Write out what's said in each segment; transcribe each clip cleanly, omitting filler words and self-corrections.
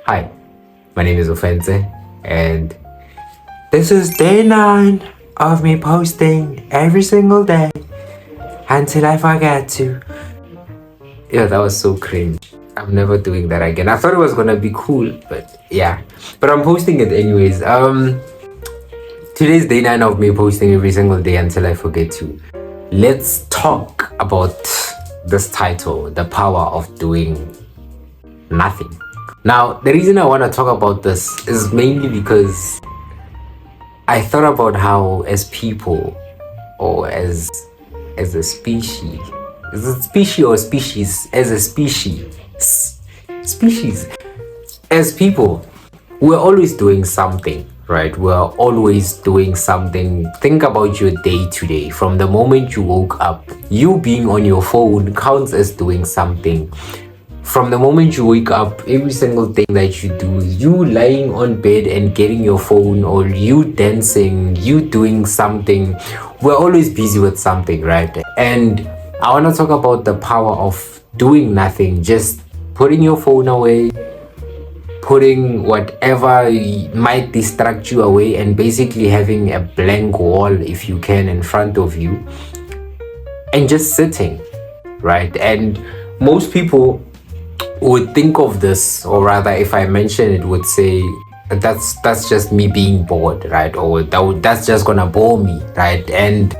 Hi, my name is Ofentse, and this is day 9 of me posting every single day until I forget to. Yeah, that was so cringe. I'm never doing that again. I thought it was gonna be cool, but yeah. But I'm posting it anyways. Today's day 9 of me posting every single day until I forget to. Let's talk about this title, The Power of Doing Nothing. Now, the reason I want to talk about this is mainly because I thought about how as people, or as a species, is it species or species? As a species, as people, we're always doing something, right? We're always doing something. Think about your day today. From the moment you woke up, you being on your phone counts as doing something. From the moment you wake up, every single thing that you do, you lying on bed and getting your phone, or you dancing, you doing something, we're always busy with something, right? And I want to talk about the power of doing nothing, just putting your phone away, putting whatever might distract you away, and basically having a blank wall, if you can, in front of you, and just sitting, right? And most people would think of this, or rather, if I mention it, would say that's just me being bored, right? Or that's just gonna bore me, right? And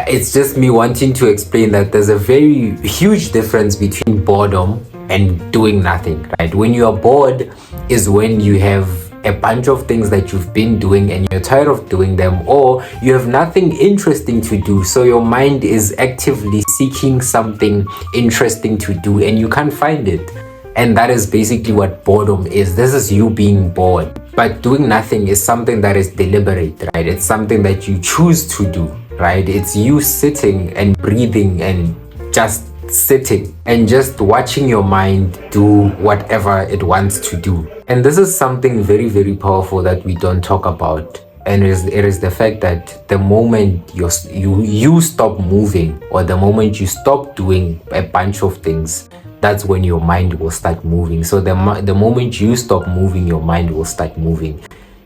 it's just me wanting to explain that there's a very huge difference between boredom and doing nothing, right? When you are bored is when you have a bunch of things that you've been doing and you're tired of doing them, or you have nothing interesting to do, so your mind is actively seeking something interesting to do and you can't find it. And that is basically what boredom is. This is you being bored. But doing nothing is something that is deliberate, right? It's something that you choose to do, right? It's you sitting and breathing and just sitting and just watching your mind do whatever it wants to do. And this is something very, very powerful that we don't talk about. And it is the fact that the moment you stop moving, or the moment you stop doing a bunch of things, that's when your mind will start moving. So the moment you stop moving, your mind will start moving.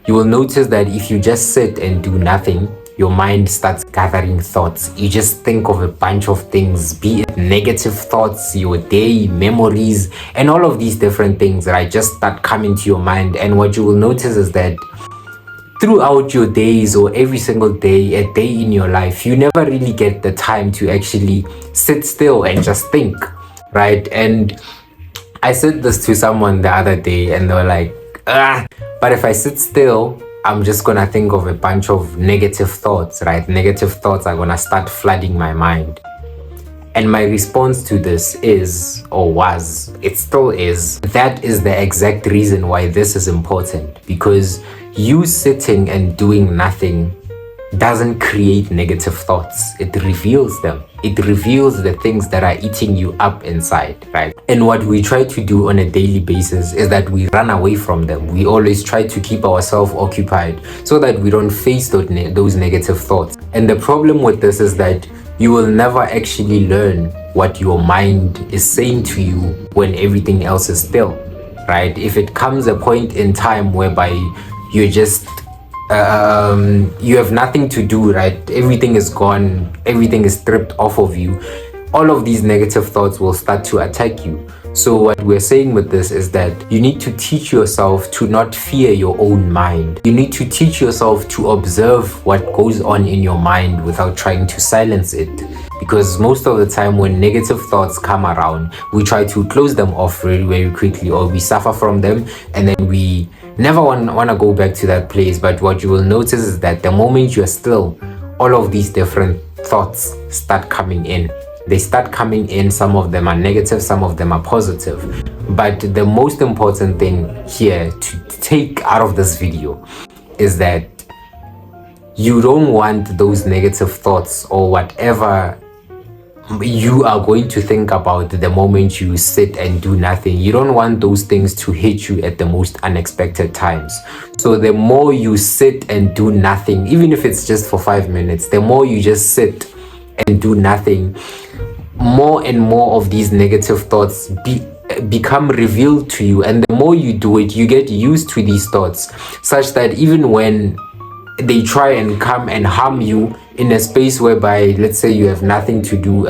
You will notice that if you just sit and do nothing, your mind starts gathering thoughts. You just think of a bunch of things, be it negative thoughts, your day, memories, and all of these different things, right? Just start coming to your mind. And what you will notice is that throughout your days, or every single day, a day in your life, you never really get the time to actually sit still and just think, right? And I said this to someone the other day and they were like, but if I sit still, I'm just gonna think of a bunch of negative thoughts, right? Negative thoughts are gonna start flooding my mind. And my response to this is, or was, it still is, that is the exact reason why this is important. Because you sitting and doing nothing doesn't create negative thoughts. It reveals them. It reveals the things that are eating you up inside, right? And what we try to do on a daily basis is that we run away from them. We always try to keep ourselves occupied so that we don't face those negative thoughts. And the problem with this is that you will never actually learn what your mind is saying to you when everything else is still, right? If it comes a point in time whereby you're just you have nothing to do, right? Everything is gone, everything is stripped off of you, all of these negative thoughts will start to attack you. So what we're saying with this is that you need to teach yourself to not fear your own mind. You need to teach yourself to observe what goes on in your mind without trying to silence it. Because most of the time when negative thoughts come around, we try to close them off very, very quickly, or we suffer from them and then we never want to go back to that place. But what you will notice is that the moment you're still, all of these different thoughts start coming in. They start coming in. Some of them are negative, some of them are positive. But the most important thing here to take out of this video is that you don't want those negative thoughts, or whatever you are going to think about the moment you sit and do nothing. You don't want those things to hit you at the most unexpected times. So the more you sit and do nothing, even if it's just for 5 minutes, the more you just sit and do nothing, more and more of these negative thoughts become revealed to you, and the more you do it, you get used to these thoughts, such that even when they try and come and harm you in a space whereby, let's say, you have nothing to do,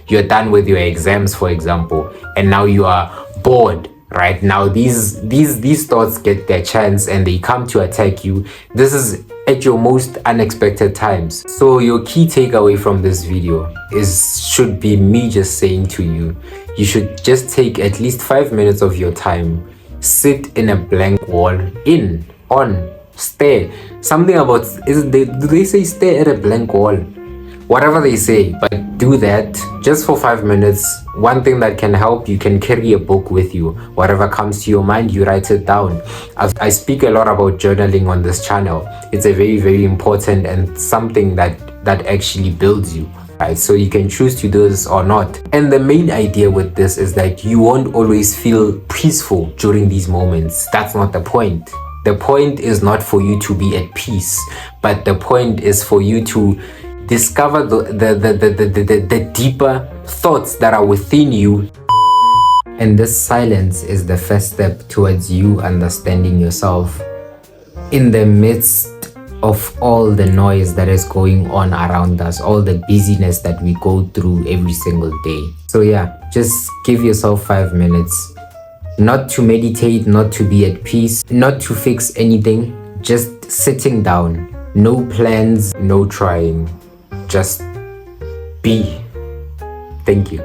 you're done with your exams, for example, and now you are bored. Right now, these thoughts get their chance and they come to attack you. This is at your most unexpected times. So your key takeaway from this video should be me just saying to you, you should just take at least 5 minutes of your time, sit in a blank wall, stare. Something about, do they say stare at a blank wall? Whatever they say, but do that just for 5 minutes. One thing that can help, you can carry a book with you. Whatever comes to your mind, you write it down. I speak a lot about journaling on this channel. It's a very, very important and something that actually builds you. Right, so you can choose to do this or not. And the main idea with this is that you won't always feel peaceful during these moments. That's not the point. The point is not for you to be at peace, but the point is for you to discover the deeper thoughts that are within you. And this silence is the first step towards you understanding yourself in the midst of all the noise that is going on around us, all the busyness that we go through every single day. So yeah, just give yourself 5 minutes, not to meditate, not to be at peace, not to fix anything, just sitting down. No plans, no trying, just be. Thank you.